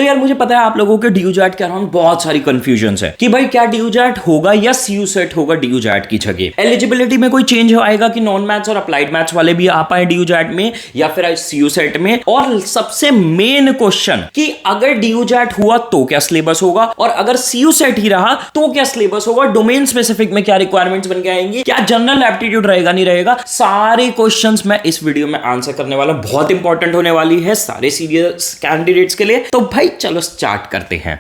तो यार मुझे पता है आप लोगों के DUJAT के अराउंड बहुत सारी कंफ्यूजन है कि भाई क्या DUJAT होगा या CUSET होगा DUJAT की जगह। एलिजिबिलिटी में कोई चेंज आएगा कि नॉन मैथ्स और अप्लाइड मैथ्स वाले भी आ पाए DUJAT में या फिर CUSET में। और सबसे मेन क्वेश्चन कि अगर DUJAT हुआ तो क्या सिलेबस होगा और अगर CUSET ही रहा तो क्या सिलेबस होगा, डोमेन स्पेसिफिक में क्या रिक्वायरमेंट्स बन के आएंगी, क्या जनरल एप्टीट्यूड रहेगा नहीं रहेगा, सारे क्वेश्चंस मैं इस वीडियो में आंसर करने वाला। बहुत इंपॉर्टेंट होने वाली है सारे सीरियस कैंडिडेट्स के लिए। तो भाई चलो स्टार्ट करते हैं।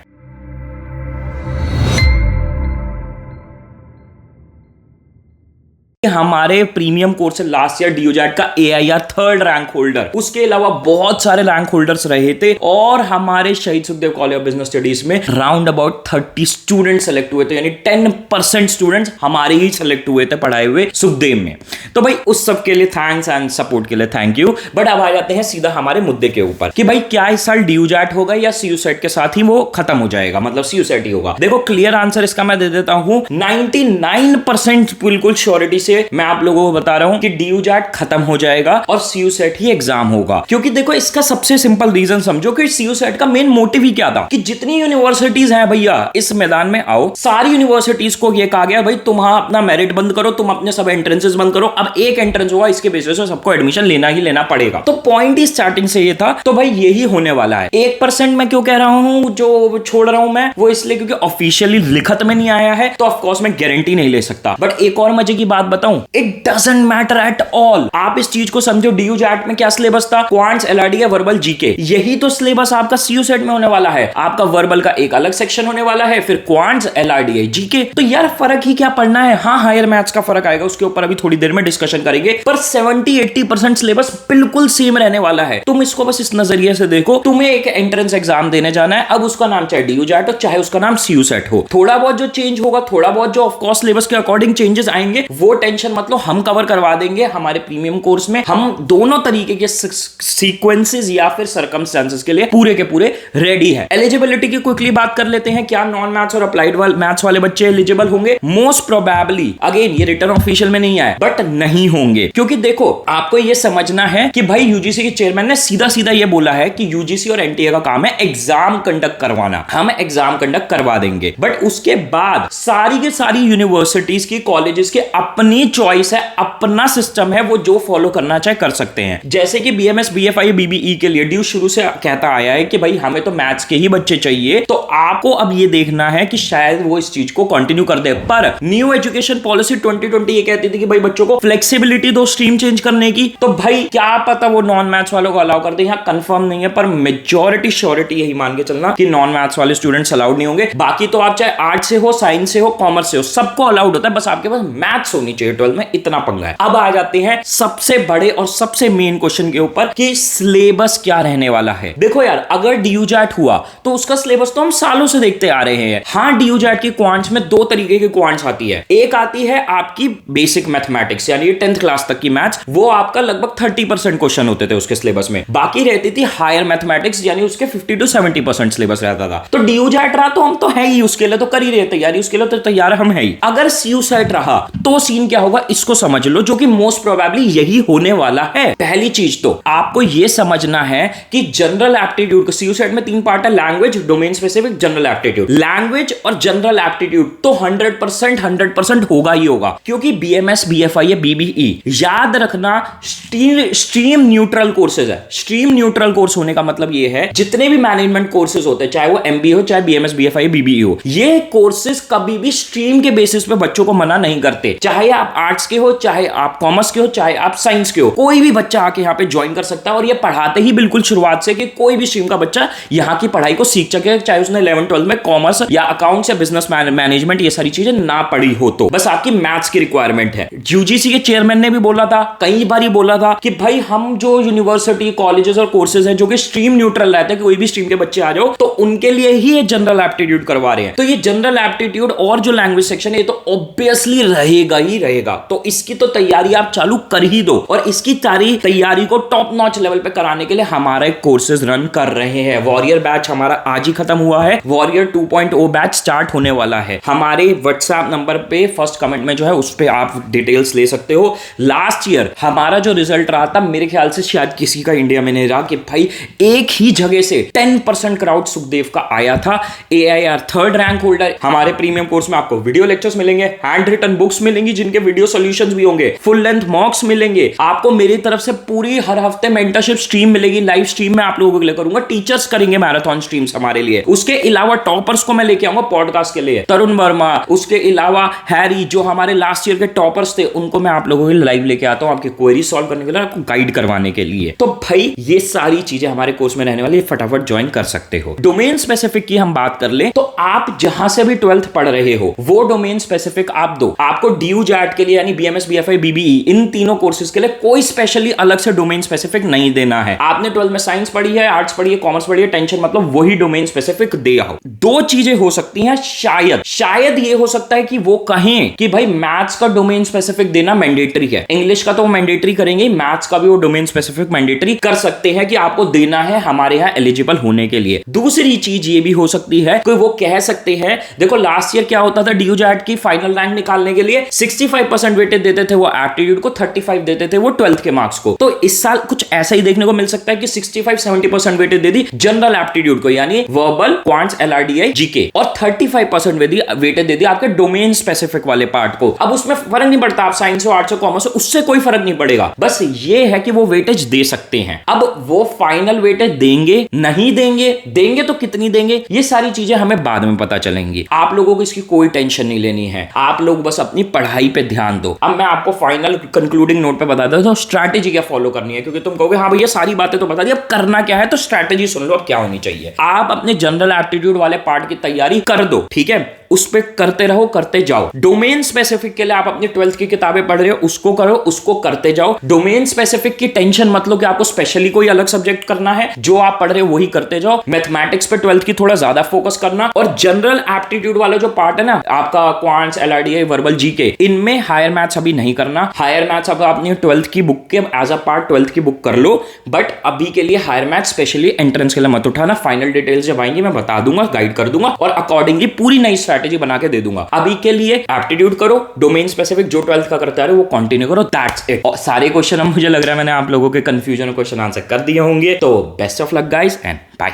हमारे प्रीमियम कोर्स से लास्ट ईयर DUJAT का AIR 3rd रैंक होल्डर, उसके अलावा बहुत सारे रैंक होल्डर्स रहे थे और हमारे शहीद Sukhdev college of business studies में राउंड अबाउट 30 स्टूडेंट सेलेक्ट हुए थे, यानी 10% स्टूडेंट्स हमारे ही सेलेक्ट हुए थे पढ़ाए हुए सुखदेव में। तो भाई उस सब के लिए थैंक्स एंड सपोर्ट के लिए थैंक यू। बट अब आ जाते हैं सीधा हमारे मुद्दे के ऊपर कि भाई क्या इस साल DUJAT होगा या CUSET के साथ ही वो खत्म हो जाएगा, मतलब CUSET ही होगा। देखो क्लियर आंसर इसका मैं दे देता हूं, 99% बिल्कुल श्योरिटी से मैं आप लोगों को बता रहा हूं कि DUJAT खत्म हो जाएगा और CUSET ही एग्जाम होगा। क्योंकि देखो इसका सबसे सिंपल रीजन समझो कि CUSET का मेन मोटिव ही क्या था कि जितनी यूनिवर्सिटीज हैं भैया इस मैदान में आओ, सारी यूनिवर्सिटीज को ये कहा गया भाई तुम अपना मेरिट बंद करो, तुम अपने सब एंट्रेंसेस बंद करो, अब एक एंट्रेंस होगा, इसके बेसिस पे सबको एडमिशन लेना ही लेना पड़ेगा। तो पॉइंट ही स्टार्टिंग से ये था। तो भाई यही होने वाला है। 1% मैं क्यों कह रहा हूं जो छोड़ रहा हूं मैं, वो इसलिए क्योंकि ऑफिशियली लिखत में नहीं आया है, तो ऑफकोर्स मैं गारंटी नहीं ले सकता। बट एक और मजे की बात बताऊं, it doesn't matter at all. आप इस चीज को समझो, DUJAT में क्या सिलेबस था, क्वांट्स, LRD, वर्बल, GK, यही तो सिलेबस आपका CUSET में होने वाला है। आपका वर्बल का एक अलग सेक्शन होने वाला है, फिर क्वांट्स, LRD, GK। तो यार फर्क ही क्या पढ़ना है। हाँ हायर मैथ्स का फर्क आएगा, उसके ऊपर अभी थोड़ी देर में डिस्कशन करेंगे, पर 70-80% सिलेबस बिल्कुल सेम रहने वाला है। तुम इसको बस इस नजरिए से देखो, तुम्हें एक एंट्रेंस एग्जाम देने जाना है, अब उसका नाम चाहे DUJAT हो चाहे उसका नाम CUSET हो, थोड़ा बहुत जो चेंज होगा, थोड़ा बहुत जो ऑफकोर्स सिलेबस के अकॉर्डिंग चेंजेस आएंगे, वो टेंशन मतलब हम कवर करवा देंगे हमारे प्रीमियम कोर्स में। हम दोनों तरीके के सीक्वेंसेस या फिर सर्कमस्टेंसेस के लिए पूरे के पूरे रेडी है। एलिजिबिलिटी की क्विकली बात कर लेते हैं। क्या नॉन मैथ्स और अप्लाइड मैथ्स वाले बच्चे एलिजिबल होंगे? मोस्ट प्रोबेबली, अगेन ये रिटर्न ऑफिशियल में नहीं आया, बट नहीं होंगे। क्योंकि देखो आपको ये समझना है कि भाई यूजीसी के चेयरमैन ने सीधा सीधा ये बोला है कि यूजीसी और एनटीए का काम है एग्जाम कंडक्ट करवाना, हम एग्जाम कंडक्ट करवा देंगे। बट उसके बाद सारी के सारी यूनिवर्सिटीज की, कॉलेजेस की अपनी चॉइस है, अपना सिस्टम है, वो जो फॉलो करना चाहे कर सकते हैं। जैसे कि BMS, BFI, BBE के लिए ड्यू शुरू से कहता आया है कि भाई हमें तो मैथ्स के ही बच्चे चाहिए, तो आपको अब ये देखना है कि शायद वो इस चीज को कंटिन्यू कर दे। पर न्यू एजुकेशन पॉलिसी 2020 ये कहती थी कि भाई बच्चों को फ्लेक्सिबिलिटी दो स्ट्रीम चेंज करने की, तो भाई क्या पता वो नॉन मैथ्स वालों को अलाउ कर दे। यहाँ कंफर्म नहीं है, पर मेजॉरिटी श्योरिटी यही मान के चलना कि नॉन मैथ्स वाले स्टूडेंट्स अलाउड नहीं होंगे। बाकी तो आप चाहे आर्ट्स से हो, साइंस से हो, कॉमर्स से हो, सबको अलाउड होता है, बस आपके पास मैथ्स होनी चाहिए 12 में, इतना पंगा है। अब आ जाते हैं सबसे बड़े और सबसे मेन क्वेश्चन के ऊपर कि सिलेबस क्या रहने वाला है। देखो यार अगर DUJAT हुआ तो उसका सिलेबस तो हम सालों से देखते आ रहे हैं। हाँ DUJAT की क्वांट्स में दो तरीके की क्वांट्स आती है। एक आती है आपकी बेसिक मैथमेटिक्स, यानी 10th क्लास तक की मैथ्स, वो आपका लगभग 30% क्वेश्चन होते थे उसके सिलेबस में। बाकी रहती थी हायर मैथमेटिक्स, यानी उसके 50 to 70% सिलेबस रहता था। तो DUJAT रहा तो हम तो है ही, उसके लिए तो कर ही रहे तैयारी, उसके लिए तो तैयार हम है ही। अगर CUSET रहा तो सीन क्या होगा इसको समझ लो, जो कि मोस्ट प्रोबेबली यही होने वाला है। पहली चीज तो आपको यह समझना है कि जनरल एप्टीट्यूड को CUSET में 3 पार्ट है, language, domain specific, general aptitude. Language और जनरल एप्टीट्यूड तो 100% होगा ही होगा, क्योंकि BMS, BFI या BBE याद रखना स्ट्रीम न्यूट्रल कोर्सेज है। स्ट्रीम न्यूट्रल कोर्स होने का मतलब यह है जितने भी मैनेजमेंट कोर्सेज होते हैं, चाहे वो MBA हो, चाहे BMS, BFI, BBE हो, ये कोर्सेज कभी भी स्ट्रीम के बेसिस पे बच्चों को मना नहीं करते। चाहे आप आर्ट्स के हो, चाहे आप कॉमर्स के हो, चाहे आप साइंस के हो, कोई भी बच्चा आके यहाँ पे ज्वाइन कर सकता है। और ये पढ़ाते ही बिल्कुल शुरुआत से कि कोई भी स्ट्रीम का बच्चा यहाँ की पढ़ाई को सीख सके, चाहे उसने 11th-12th में कॉमर्स या अकाउंट्स या बिजनेस मैनेजमेंट ये सारी चीजें ना पढ़ी हो, तो बस आपकी मैथ्स की रिक्वायरमेंट है। यूजीसी के चेयरमैन ने भी बोला था, कई बार ही बोला था कि भाई हम जो यूनिवर्सिटी, कॉलेजेस और कोर्सेज हैं जो कि स्ट्रीम न्यूट्रल रहते हैं कि कोई भी स्ट्रीम के बच्चे आ जाओ, तो उनके लिए ही ये जनरल एप्टीट्यूड करवा रहे हैं। तो ये जनरल एप्टीट्यूड और जो लैंग्वेज सेक्शन है ये तो ऑब्वियसली रहेगा ही रहेगा। तो इसकी तो तैयारी आप चालू कर ही दो, और इसकी सारी तैयारी को टॉप नॉच लेवल पे कराने के लिए हमारे कोर्सेज रन कर रहे हैं। वॉरियर बैच हमारा आज ही खत्म हुआ है, वॉरियर 2.0 बैच स्टार्ट होने वाला है। हमारे व्हाट्सएप नंबर पे फर्स्ट कमेंट में जो है उस पे आप डिटेल्स ले सकते हो। लास्ट ईयर हमारा जो रिजल्ट रहा था, मेरे ख्याल से शायद किसी का इंडिया में नहीं रहा कि भाई एक ही जगह से 10% क्राउड सुखदेव का आया था। AIR third rank holder. हमारे प्रीमियम कोर्स में आपको वीडियो लेक्चर्स मिलेंगे, हैंड रिटन बुक्स मिलेंगी जिनके वीडियो सॉल्यूशंस भी होंगे, फुल लेंथ मॉक्स मिलेंगे, आपको मेरी तरफ से पूरी हर हफ्ते मेंटरशिप स्ट्रीम मिलेगी। लाइव स्ट्रीम में आप लोगों के लिए करूंगा, टीचर्स करेंगे मैराथन स्ट्रीम्स हमारे लिए। उसके अलावा टॉपर्स को मैं लेके आऊंगा पॉडकास्ट के लिए, तरुण वर्मा, उसके अलावा हैरी, जो हमारे लास्ट ईयर के टॉपर्स थे, उनको मैं आप लोगों के लिए लाइव लेके आता हूं, आपकी क्वेरी सॉल्व करने के लिए, आपको गाइड करवाने के लिए। तो भाई ये सारी चीजें हमारे कोर्स में रहने वाली, फटाफट ज्वाइन कर सकते हो। डोमेन स्पेसिफिक की हम बात कर ले तो आप जहां से भी 12th पढ़ रहे हो वो डोमेन स्पेसिफिक आप दो। आपको DU JAT के लिए यानी BMS BFI BBE इन तीनों कोर्सेज के लिए कोई स्पेशली अलग से डोमेन स्पेसिफिक नहीं देना है। आपने 12th में साइंस पढ़ी है, आर्ट्स पढ़ी है, कॉमर्स पढ़ी है, टेंशन मतलब वही डोमेन स्पेसिफिक दे आओ। दो चीजें हो सकती हैं, शायद ये हो सकता है कि वो कहें कि भाई मैथ्स का डोमेन स्पेसिफिक देना मैंडेटरी है, इंग्लिश का तो वो मैंडेटरी करेंगे, मैथ्स का भी वो डोमेन स्पेसिफिक मैंडेटरी कर सकते हैं कि आपको देना है हमारे यहां एलिजिबल होने के लिए। दूसरी चीज ये भी हो सकती है कि वो कह सकते हैं, देखो लास्ट ईयर क्या होता था, DU JAT की फाइनल रैंक निकालने के लिए 65% वेटेज देते थे वो एप्टीट्यूड को, 35 देते थे वो 12th के मार्क्स को। तो इस साल कुछ ऐसा ही देखने को मिल सकता है कि 65-70% वेटेज दे दी जनरल एप्टीट्यूड को यानी वर्बल, क्वांट्स, LRDI, GK, और 35% वेटेज दे दी आपके डोमेन स्पेसिफिक वाले पार्ट को। अब उसमें फर्क नहीं पड़ता आप साइंस हो, आर्ट्स हो, कॉमर्स हो, उससे कोई फर्क नहीं पड़ेगा, बस ये है कि वो वेटेज दे सकते हैं। अब वो फाइनल वेटेज देंगे नहीं देंगे तो कितनी देंगे, ये सारी चीजें हमें बाद में पता चलेंगी। आप लोगों को इसकी कोई टेंशन नहीं लेनी है, आप लोग बस अपनी पढ़ाई पे ध्यान दो। अब मैं आपको फाइनल कंक्लूडिंग नोट पे बता देता हूं स्ट्रैटेजी क्या फॉलो करनी है, क्योंकि तुम कहोगे हाँ भैया सारी बातें तो बता दी, अब करना क्या है, तो स्ट्रैटेजी सुन लो अब क्या होनी चाहिए। आप अपने जनरल एप्टीट्यूड वाले पार्ट की तैयारी कर दो, ठीक है, उस पे करते रहो, करते जाओ। डोमेन स्पेसिफिक के लिए आप अपनी 12th की किताबें पढ़ रहे हो, उसको करो, उसको करते जाओ। डोमेन स्पेसिफिक की टेंशन मत लो कि आपको स्पेशली कोई अलग सब्जेक्ट करना है, जो आप पढ़ रहे हो वही करते जाओ। मैथमेटिक्स पे 12th की थोड़ा ज्यादा फोकस करना, और जनरल एप्टीट्यूड वाला जो पार्ट है ना आपका क्वांट्स, LRDI, वर्बल, GK, इनमें हायर मैथ्स अभी नहीं करना। हायर मैथ्स अब अपनी 12th की बुक के एज अ पार्ट 12th की बुक कर लो, बट अभी के लिए हायर मैथ्स स्पेशली एंट्रेंस के लिए मत उठाना। फाइनल डिटेल्स जब आएंगी मैं बता दूंगा, गाइड कर दूंगा, और अकॉर्डिंगली पूरी नई स्ट्रैटेजी बना के दे दूंगा। अभी के लिए एप्टीट्यूड करो, डोमेन स्पेसिफिक जो 12th का करता है वो कंटिन्यू करो, दैट्स इट। और सारे क्वेश्चन मुझे लग रहा है मैंने आप लोगों के कंफ्यूजन क्वेश्चन आंसर कर दिए होंगे। तो best of luck guys and bye.